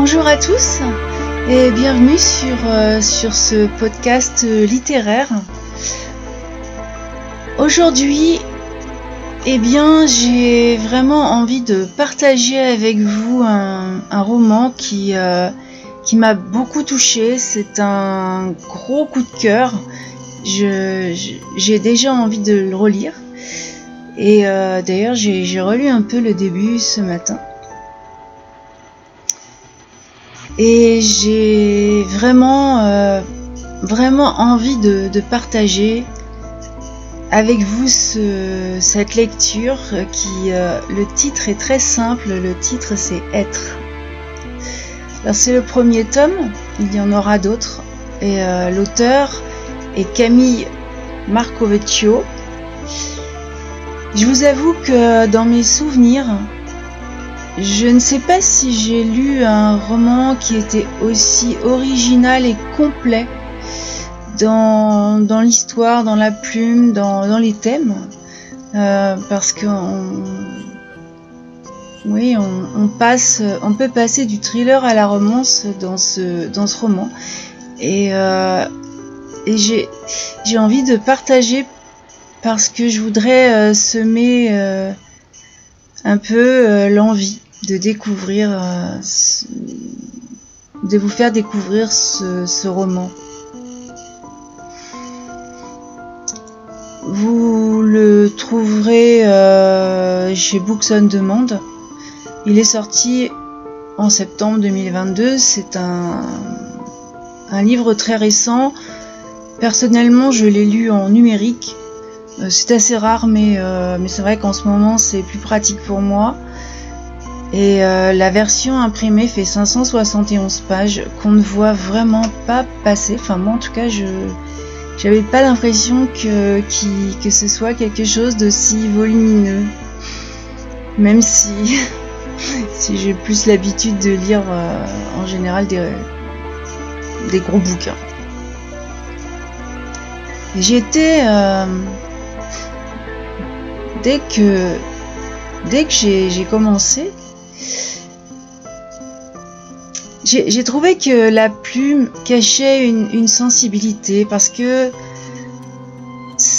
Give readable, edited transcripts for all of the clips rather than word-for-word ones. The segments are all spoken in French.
Bonjour à tous et bienvenue sur ce podcast littéraire. Aujourd'hui, j'ai vraiment envie de partager avec vous un roman qui m'a beaucoup touchée. C'est un gros coup de cœur. J'ai déjà envie de le relire. Et d'ailleurs, j'ai relu un peu le début ce matin. Et j'ai vraiment envie de partager avec vous cette lecture qui, le titre est très simple, le titre c'est Être. Alors c'est le premier tome, il y en aura d'autres, et l'auteur est Camille Marcovecchio. Je vous avoue que dans mes souvenirs, je ne sais pas si j'ai lu un roman qui était aussi original et complet dans l'histoire, dans la plume, dans les thèmes, parce que on peut passer du thriller à la romance dans ce roman, et j'ai envie de partager parce que je voudrais semer un peu l'envie de découvrir, de vous faire découvrir ce roman. Vous le trouverez chez Books on Demand. Il est sorti en septembre 2022. C'est un livre très récent. Personnellement, je l'ai lu en numérique. C'est assez rare, mais c'est vrai qu'en ce moment, c'est plus pratique pour moi. Et la version imprimée fait 571 pages qu'on ne voit vraiment pas passer. Enfin, moi en tout cas, j'avais pas l'impression que ce soit quelque chose d'aussi volumineux. Même si j'ai plus l'habitude de lire en général des gros bouquins. J'étais dès que j'ai commencé, j'ai trouvé que la plume cachait une sensibilité, parce que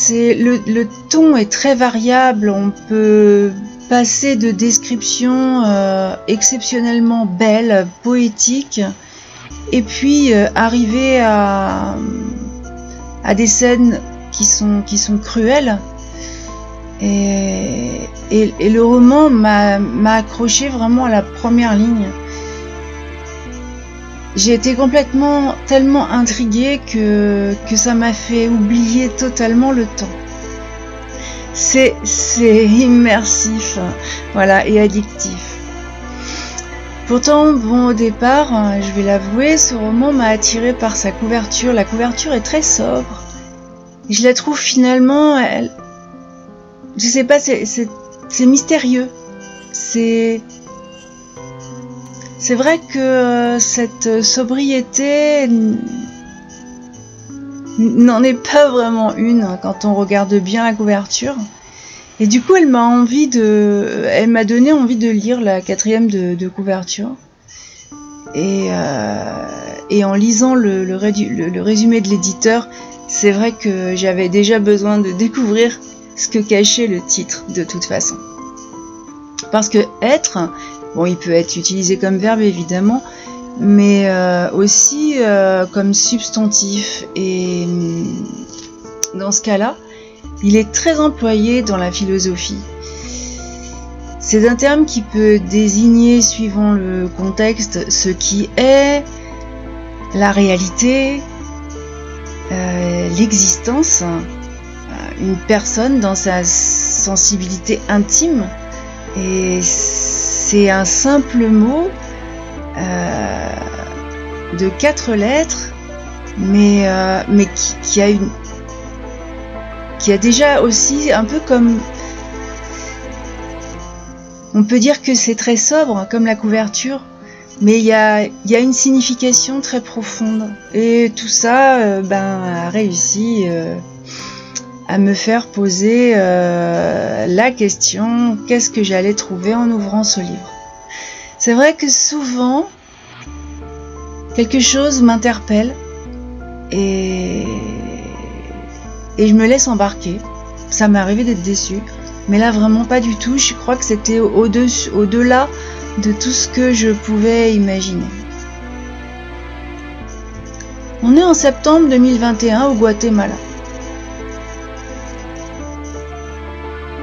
le ton est très variable. On peut passer de descriptions exceptionnellement belles, poétiques, et puis arriver à des scènes qui sont cruelles. Et le roman m'a accroché vraiment à la première ligne. J'ai été tellement intriguée que ça m'a fait oublier totalement le temps. C'est immersif, voilà, et addictif. Pourtant, bon, au départ, je vais l'avouer, ce roman m'a attirée par sa couverture. La couverture est très sobre. Et je la trouve finalement, je sais pas, c'est mystérieux. C'est vrai que cette sobriété n'en est pas vraiment une quand on regarde bien la couverture. Et du coup, elle m'a donné envie de lire la 4e de couverture. Et en lisant le résumé de l'éditeur, c'est vrai que j'avais déjà besoin de découvrir ce que cachait le titre de toute façon. Parce que être, bon, il peut être utilisé comme verbe évidemment, mais aussi comme substantif. Et dans ce cas-là, il est très employé dans la philosophie. C'est un terme qui peut désigner, suivant le contexte, ce qui est, la réalité, l'existence, une personne dans sa sensibilité intime. Et c'est un simple mot de 4 lettres, mais qui a déjà aussi un peu comme... On peut dire que c'est très sobre, comme la couverture, mais il y a une signification très profonde. Et tout ça a réussi à me faire poser la question, qu'est-ce que j'allais trouver en ouvrant ce livre. C'est vrai que souvent, quelque chose m'interpelle et je me laisse embarquer. Ça m'est arrivé d'être déçue, mais là vraiment pas du tout. Je crois que c'était au-delà de tout ce que je pouvais imaginer. On est en septembre 2021 au Guatemala.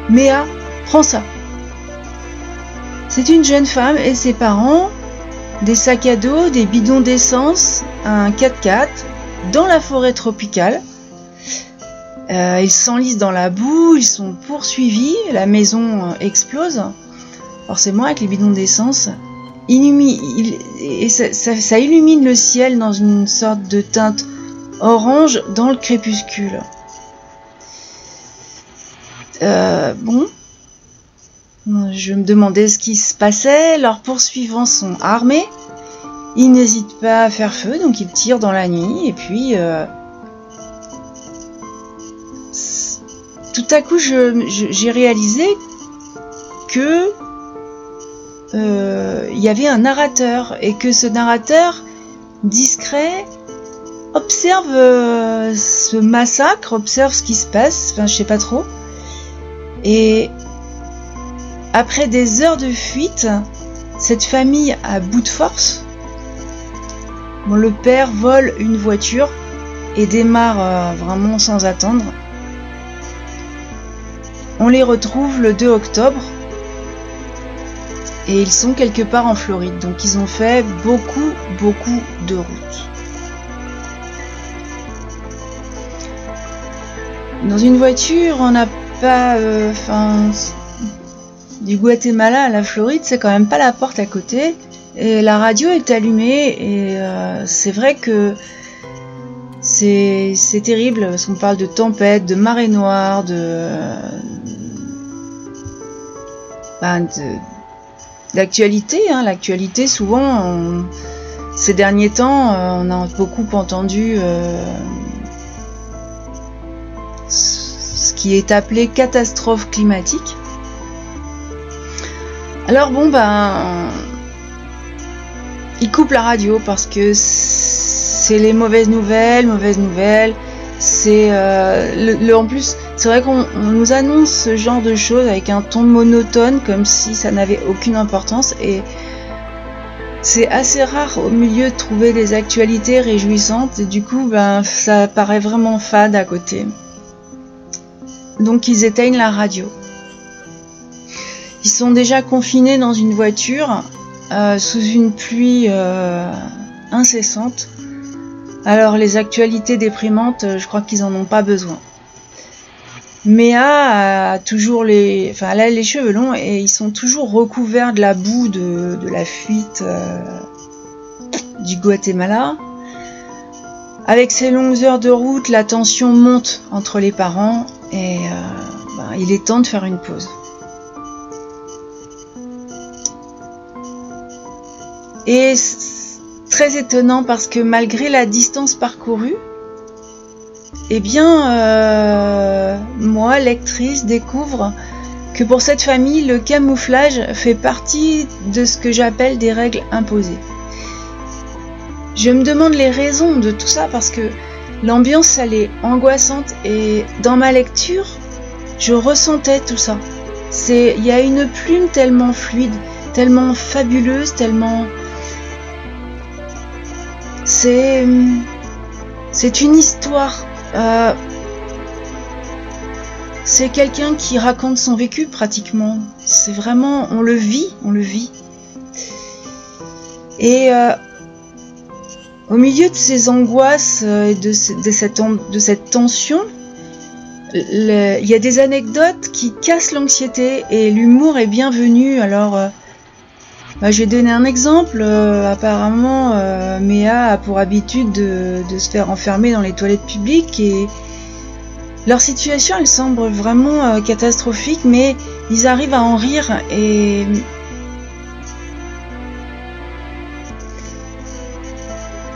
Méa prend ça. C'est une jeune femme et ses parents, des sacs à dos, des bidons d'essence, un 4x4 dans la forêt tropicale. Ils s'enlisent dans la boue, ils sont poursuivis, la maison explose. Forcément avec les bidons d'essence. Ça illumine le ciel dans une sorte de teinte orange dans le crépuscule. Bon, je me demandais ce qui se passait. Leurs poursuivants sont armés. Ils n'hésitent pas à faire feu, donc ils tirent dans la nuit. Et puis, tout à coup, j'ai réalisé que il y avait un narrateur et que ce narrateur discret observe ce massacre, observe ce qui se passe. Enfin, je sais pas trop. Et après des heures de fuite, cette famille à bout de force, bon, le père vole une voiture et démarre vraiment sans attendre. On les retrouve le 2 octobre et ils sont quelque part en Floride. Donc ils ont fait beaucoup de route. Dans une voiture, on n'a pas... du Guatemala à la Floride, c'est quand même pas la porte à côté. Et la radio est allumée et c'est vrai que c'est terrible parce qu'on parle de tempête, de marée noire, d'actualité. Hein. L'actualité, souvent, ces derniers temps, on a beaucoup entendu ce qui est appelé catastrophe climatique. Alors bon, ils coupent la radio parce que c'est les mauvaises nouvelles. C'est en plus, c'est vrai qu'on nous annonce ce genre de choses avec un ton monotone, comme si ça n'avait aucune importance. Et c'est assez rare au milieu de trouver des actualités réjouissantes. Et du coup, ça paraît vraiment fade à côté. Donc ils éteignent la radio. Ils sont déjà confinés dans une voiture sous une pluie incessante. Alors les actualités déprimantes, je crois qu'ils en ont pas besoin. Méa a toujours elle a les cheveux longs et ils sont toujours recouverts de la boue de la fuite du Guatemala. Avec ces longues heures de route, la tension monte entre les parents et il est temps de faire une pause. Et très étonnant parce que malgré la distance parcourue, moi, lectrice, découvre que pour cette famille, le camouflage fait partie de ce que j'appelle des règles imposées. Je me demande les raisons de tout ça parce que l'ambiance, elle est angoissante et dans ma lecture, je ressentais tout ça. Il y a une plume tellement fluide, tellement fabuleuse, tellement... C'est une histoire. C'est quelqu'un qui raconte son vécu pratiquement. C'est vraiment, on le vit. Et au milieu de ces angoisses et de cette tension, il y a des anecdotes qui cassent l'anxiété et l'humour est bienvenu. Alors, je vais donner un exemple. Apparemment, Méa a pour habitude de se faire enfermer dans les toilettes publiques et leur situation, elle semble vraiment catastrophique, mais ils arrivent à en rire et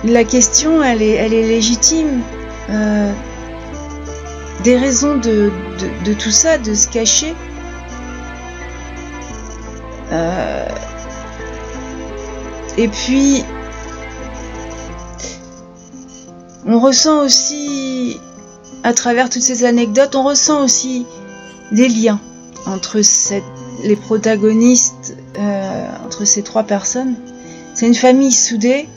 la question, elle est légitime. Des raisons de tout ça, de se cacher. Et puis, On ressent aussi, à travers toutes ces anecdotes, on ressent aussi des liens entre les protagonistes, entre ces trois personnes. C'est une famille soudée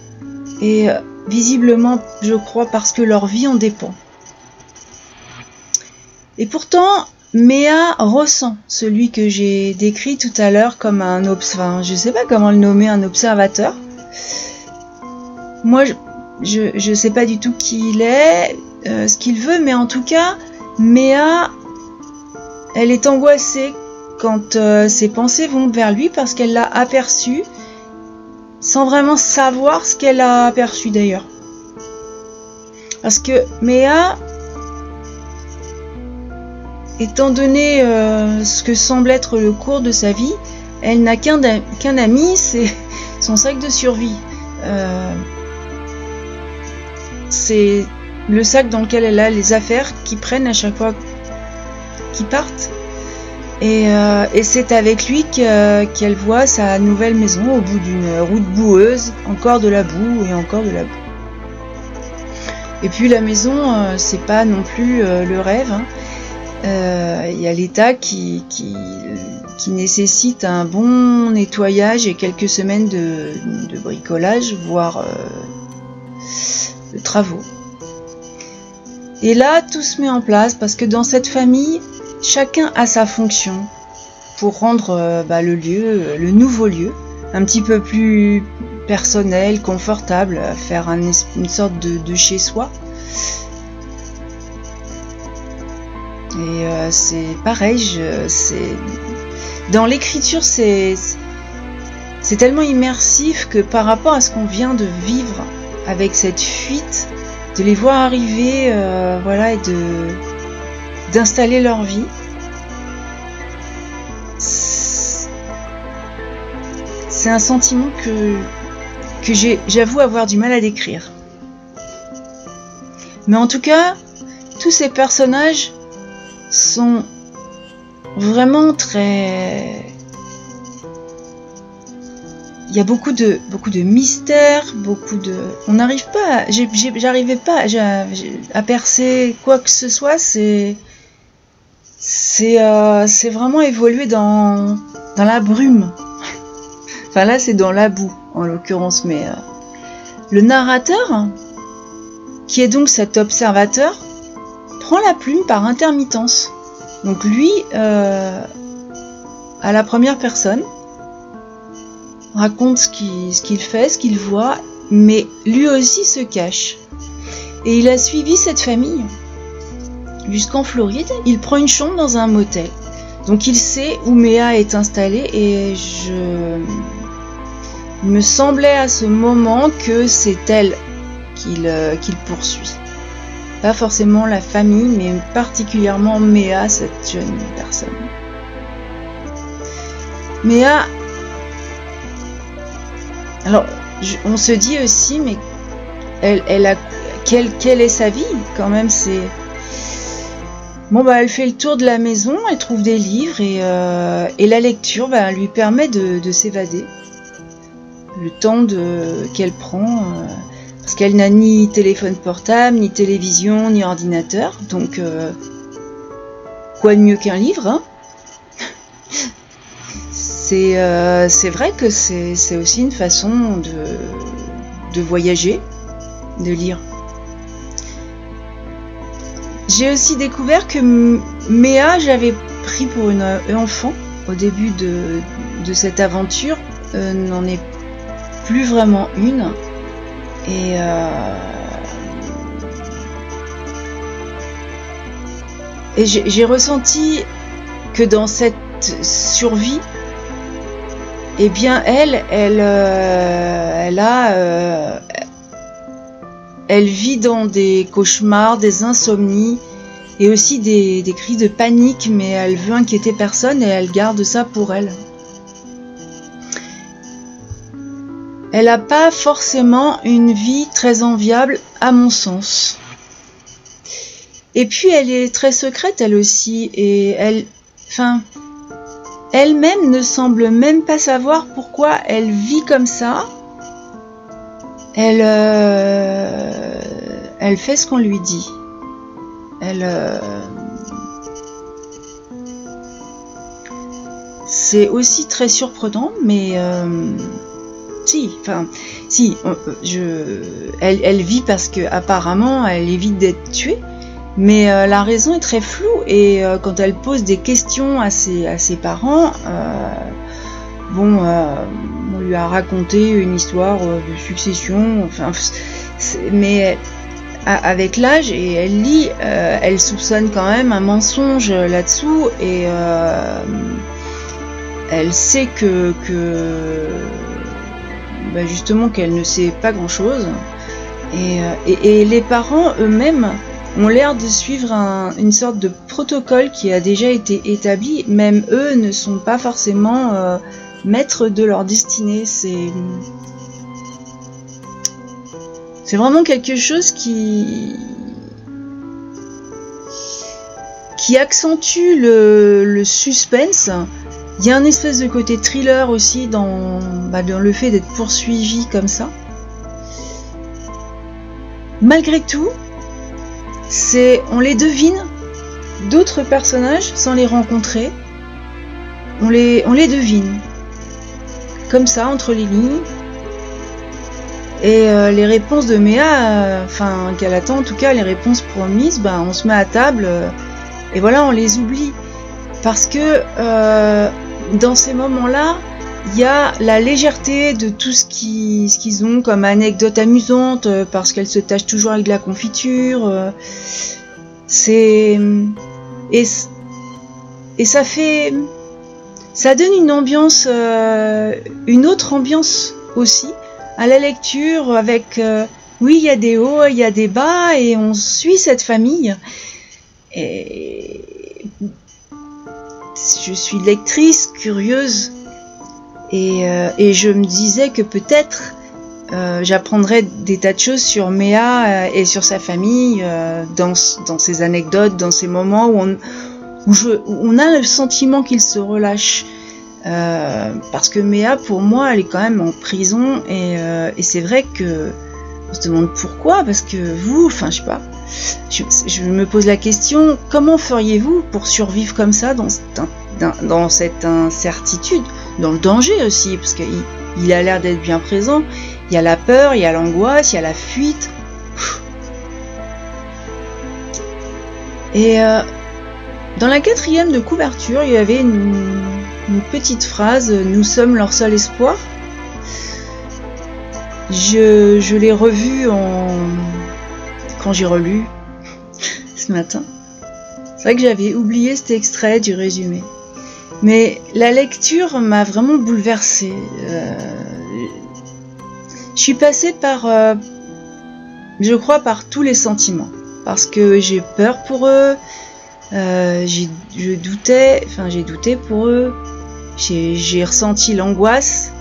et visiblement, je crois, parce que leur vie en dépend. Et pourtant, Méa ressent celui que j'ai décrit tout à l'heure comme un je ne sais pas comment le nommer, un observateur. Moi, je ne sais pas du tout qui il est, ce qu'il veut, mais en tout cas, Méa, elle est angoissée quand ses pensées vont vers lui parce qu'elle l'a aperçu sans vraiment savoir ce qu'elle a aperçu d'ailleurs. Parce que Méa, étant donné ce que semble être le cours de sa vie, elle n'a qu'un ami, c'est son sac de survie. C'est le sac dans lequel elle a les affaires qui prennent à chaque fois qu'ils partent. Et c'est avec lui qu'elle voit sa nouvelle maison au bout d'une route boueuse, encore de la boue et encore de la boue. Et puis la maison, c'est pas non plus le rêve. Hein. Y a l'état qui nécessite un bon nettoyage et quelques semaines de bricolage, voire de travaux. Et là, tout se met en place parce que dans cette famille, chacun a sa fonction pour rendre le nouveau lieu un petit peu plus personnel, confortable, faire une sorte de chez soi. Et c'est pareil, dans l'écriture, c'est tellement immersif que par rapport à ce qu'on vient de vivre avec cette fuite, de les voir arriver, et d'installer leur vie, c'est un sentiment que j'avoue avoir du mal à décrire. Mais en tout cas, tous ces personnages sont vraiment très... Il y a beaucoup de mystères, on n'arrive pas... J'arrivais pas à percer quoi que ce soit. C'est vraiment évolué dans la brume. Enfin là, c'est dans la boue, en l'occurrence. Mais le narrateur, qui est donc cet observateur, prend la plume par intermittence. Donc lui, à la première personne, raconte ce qu'il fait, ce qu'il voit, mais lui aussi se cache. Et il a suivi cette famille jusqu'en Floride. Il prend une chambre dans un motel. Donc il sait où Méa est installée et il me semblait à ce moment que c'est elle qu'il poursuit. Pas forcément la famille, mais particulièrement Méa, cette jeune personne. Méa... Alors, on se dit aussi, mais quelle est sa vie quand même, c'est... Bon, elle fait le tour de la maison, elle trouve des livres et la lecture lui permet de s'évader. Le temps qu'elle prend, parce qu'elle n'a ni téléphone portable, ni télévision, ni ordinateur, donc quoi de mieux qu'un livre, hein? C'est vrai que c'est aussi une façon de voyager, de lire. J'ai aussi découvert que Méa, j'avais pris pour une enfant au début de cette aventure, n'en est plus vraiment une. Et j'ai ressenti que dans cette survie, eh bien elle vit dans des cauchemars, des insomnies et aussi des cris de panique, mais elle veut inquiéter personne et elle garde ça pour elle. Elle n'a pas forcément une vie très enviable à mon sens. Et puis elle est très secrète elle aussi et elle-même ne semble même pas savoir pourquoi elle vit comme ça. Elle elle fait ce qu'on lui dit. C'est aussi très surprenant, mais elle vit parce que apparemment elle évite d'être tuée, mais la raison est très floue, et quand elle pose des questions à ses parents, on lui a raconté une histoire de succession, mais avec l'âge, et elle lit, elle soupçonne quand même un mensonge là-dessous, et elle sait que justement qu'elle ne sait pas grand-chose, et les parents eux-mêmes ont l'air de suivre une sorte de protocole qui a déjà été établi. Même eux ne sont pas forcément maîtres de leur destinée. C'est vraiment quelque chose qui accentue le suspense. Il y a un espèce de côté thriller aussi dans le fait d'être poursuivi comme ça. Malgré tout, on les devine, d'autres personnages, sans les rencontrer. On les devine. Comme ça, entre les lignes. Et les réponses de Méa, qu'elle attend, en tout cas, les réponses promises, on se met à table, et voilà, on les oublie. Parce que dans ces moments-là, il y a la légèreté de tout ce qu'ils ont comme anecdote amusante, parce qu'elle se tâche toujours avec de la confiture. Et ça donne une ambiance, une autre ambiance aussi à la lecture, avec oui, il y a des hauts, il y a des bas, et on suit cette famille. Et je suis lectrice, curieuse, et je me disais que peut-être j'apprendrais des tas de choses sur Méa et sur sa famille, dans ces anecdotes, dans ces moments où on a le sentiment qu'il se relâche. Parce que Méa, pour moi, elle est quand même en prison, et c'est vrai que on se demande pourquoi, parce que vous, je sais pas, je me pose la question, comment feriez-vous pour survivre comme ça dans cette incertitude, dans le danger aussi, parce qu'il a l'air d'être bien présent. Il y a la peur, il y a l'angoisse, il y a la fuite. Et dans la 4e de couverture, il y avait une petite phrase, nous sommes leur seul espoir. Je l'ai revue quand j'ai relu ce matin. C'est vrai que j'avais oublié cet extrait du résumé. Mais la lecture m'a vraiment bouleversée. Je suis passée je crois, par tous les sentiments. Parce que j'ai peur pour eux, j'ai douté pour eux, j'ai ressenti l'angoisse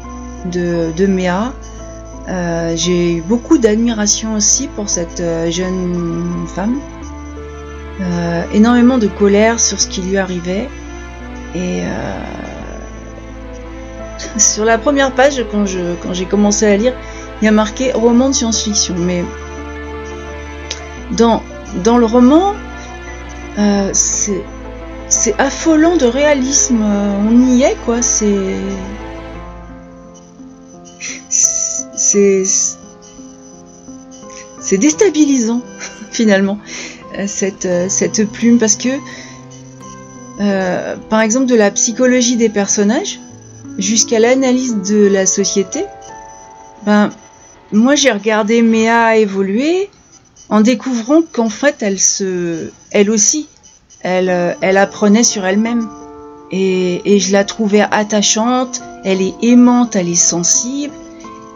de Méa. J'ai eu beaucoup d'admiration aussi pour cette jeune femme, énormément de colère sur ce qui lui arrivait, et sur la première page, quand j'ai commencé à lire, il y a marqué roman de science-fiction, mais dans le roman, c'est affolant de réalisme, on y est, quoi. C'est déstabilisant finalement, cette plume, parce que par exemple, de la psychologie des personnages jusqu'à l'analyse de la société, moi j'ai regardé Méa évoluer en découvrant qu'en fait elle aussi apprenait sur elle-même, et je la trouvais attachante, elle est aimante, elle est sensible,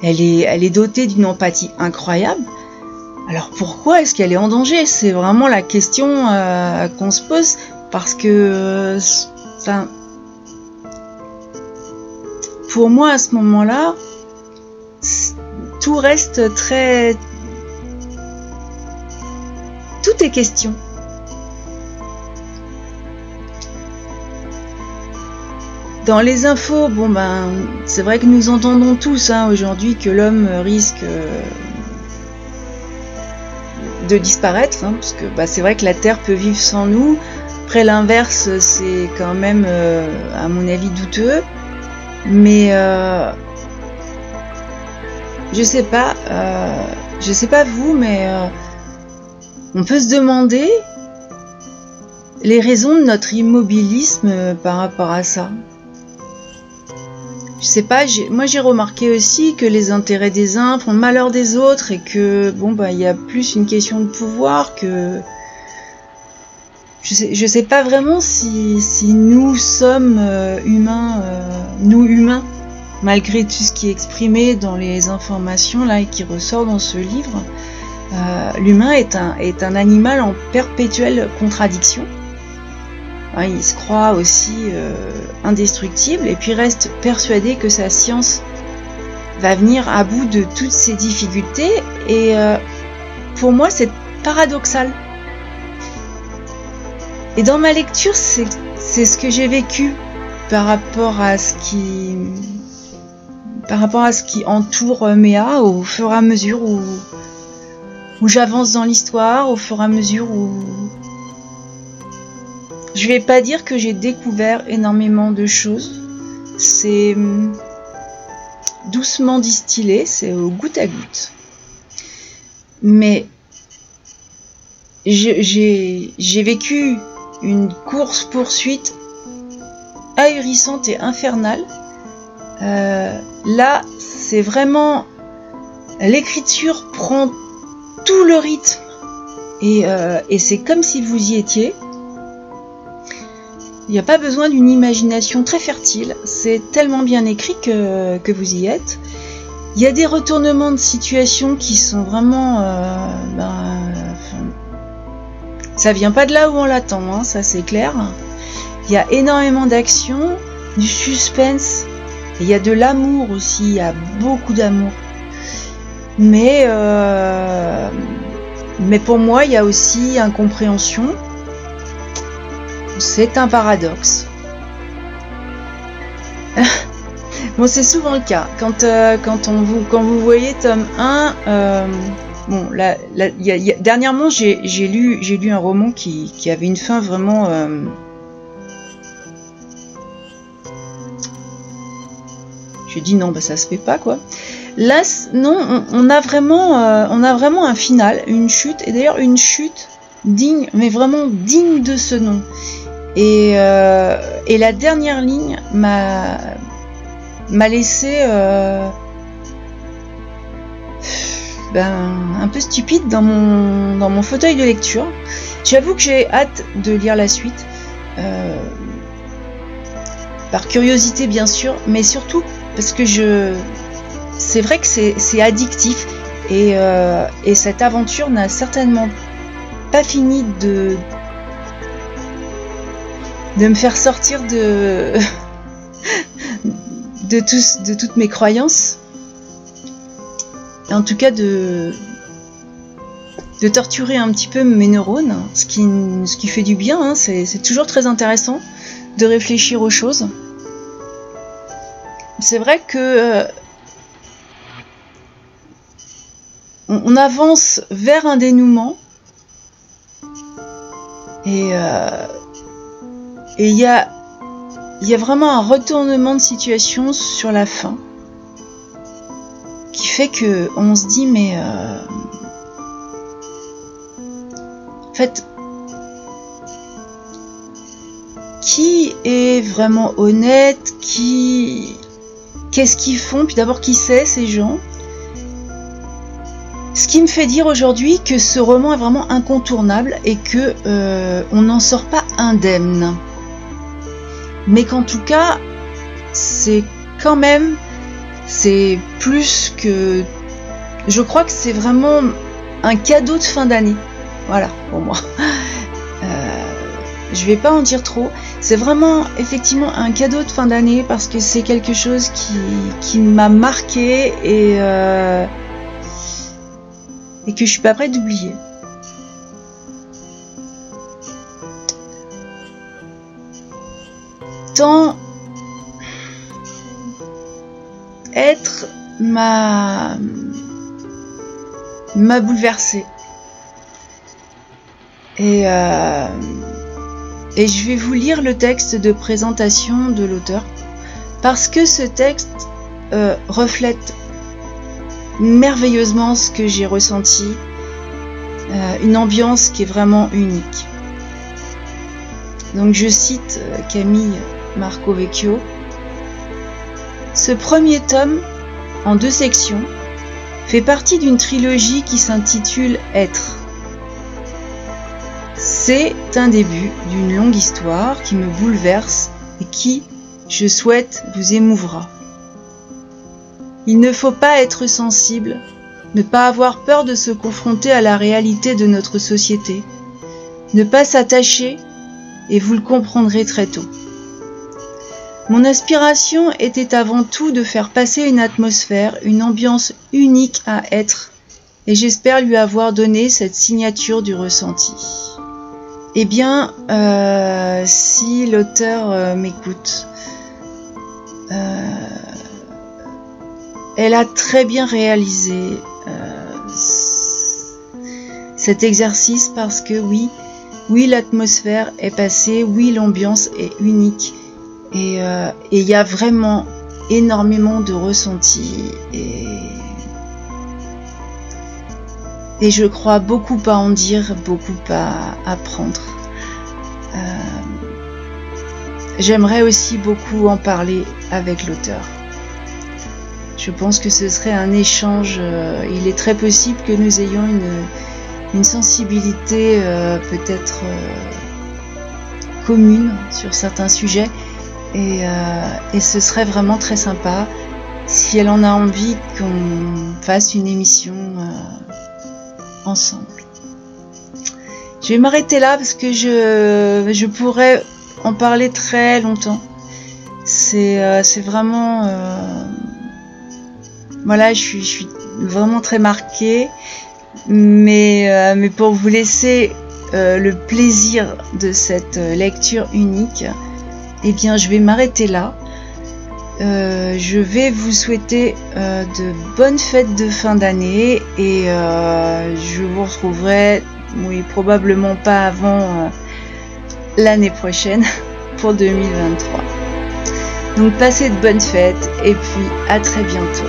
elle est dotée d'une empathie incroyable. Alors pourquoi est-ce qu'elle est en danger? C'est vraiment la question qu'on se pose, parce que pour moi à ce moment-là, tout reste très... Tout est question. Dans les infos, c'est vrai que nous entendons tous aujourd'hui que l'homme risque de disparaître, hein, parce que bah, c'est vrai que la Terre peut vivre sans nous. Après l'inverse, c'est quand même, à mon avis, douteux. Mais je sais pas vous, mais on peut se demander les raisons de notre immobilisme par rapport à ça. Je sais pas, moi j'ai remarqué aussi que les intérêts des uns font le malheur des autres et que bon bah il y a plus une question de pouvoir que je sais pas vraiment si nous sommes humains, nous humains, malgré tout ce qui est exprimé dans les informations là et qui ressort dans ce livre. L'humain est un animal en perpétuelle contradiction. Il se croit aussi indestructible et puis reste persuadé que sa science va venir à bout de toutes ses difficultés. Et pour moi, c'est paradoxal. Et dans ma lecture, c'est ce que j'ai vécu par rapport à ce qui entoure Méa au fur et à mesure où j'avance dans l'histoire, au fur et à mesure où je vais pas dire que j'ai découvert énormément de choses. C'est doucement distillé, c'est au goutte à goutte. Mais j'ai vécu une course-poursuite ahurissante et infernale. Là, c'est vraiment... L'écriture prend tout le rythme. Et c'est comme si vous y étiez. Il n'y a pas besoin d'une imagination très fertile, c'est tellement bien écrit que vous y êtes. Il y a des retournements de situation qui sont vraiment... ça vient pas de là où on l'attend, hein, ça c'est clair. Il y a énormément d'action, du suspense, et il y a de l'amour aussi, il y a beaucoup d'amour. Mais pour moi, il y a aussi incompréhension. C'est un paradoxe. Bon, c'est souvent le cas. Quand vous voyez tome 1, bon, dernièrement, j'ai lu un roman qui avait une fin vraiment... J'ai dit non, bah ça se fait pas, quoi. Là, non, on a vraiment un final, une chute, et d'ailleurs une chute digne, mais vraiment digne de ce nom. Et la dernière ligne m'a laissé un peu stupide dans mon fauteuil de lecture. J'avoue que j'ai hâte de lire la suite, par curiosité bien sûr, mais surtout parce que c'est vrai que c'est addictif et cette aventure n'a certainement pas fini de me faire sortir de toutes mes croyances, et en tout cas de torturer un petit peu mes neurones, ce qui fait du bien, hein. C'est toujours très intéressant de réfléchir aux choses. C'est vrai que on avance vers un dénouement et il y a vraiment un retournement de situation sur la fin qui fait que on se dit mais en fait, qui est vraiment honnête, qu'est-ce qu'ils font, puis d'abord qui c'est ces gens. Ce qui me fait dire aujourd'hui que ce roman est vraiment incontournable et que on n'en sort pas indemne. Mais qu'en tout cas, c'est plus que... Je crois que c'est vraiment un cadeau de fin d'année. Voilà, pour moi. Je vais pas en dire trop. C'est vraiment, effectivement, un cadeau de fin d'année parce que c'est quelque chose qui m'a marqué et que je suis pas prête d'oublier. Tant m'a bouleversée. Et je vais vous lire le texte de présentation de l'auteur, parce que ce texte reflète merveilleusement ce que j'ai ressenti, une ambiance qui est vraiment unique. Donc je cite Camille Marcovecchio. Ce premier tome, en 2 sections, fait partie d'une trilogie qui s'intitule Être. C'est un début d'une longue histoire qui me bouleverse et qui, je souhaite, vous émouvra. Il ne faut pas être sensible, ne pas avoir peur de se confronter à la réalité de notre société, ne pas s'attacher, et vous le comprendrez très tôt. Mon aspiration était avant tout de faire passer une atmosphère, une ambiance unique à Être, et j'espère lui avoir donné cette signature du ressenti. Eh bien, si l'auteur m'écoute, elle a très bien réalisé cet exercice parce que oui, l'atmosphère est passée, oui, l'ambiance est unique et il y a vraiment énormément de ressentis et je crois beaucoup à en dire, beaucoup à apprendre. J'aimerais aussi beaucoup en parler avec l'auteur. Je pense que ce serait un échange. Il est très possible que nous ayons une sensibilité peut-être commune sur certains sujets et ce serait vraiment très sympa si elle en a envie qu'on fasse une émission ensemble. Je vais m'arrêter là parce que je pourrais en parler très longtemps. C'est vraiment voilà, je suis vraiment très marquée, mais pour vous laisser le plaisir de cette lecture unique, eh bien je vais m'arrêter là. Je vais vous souhaiter de bonnes fêtes de fin d'année et je vous retrouverai, oui, probablement pas avant l'année prochaine pour 2023. Donc passez de bonnes fêtes et puis à très bientôt.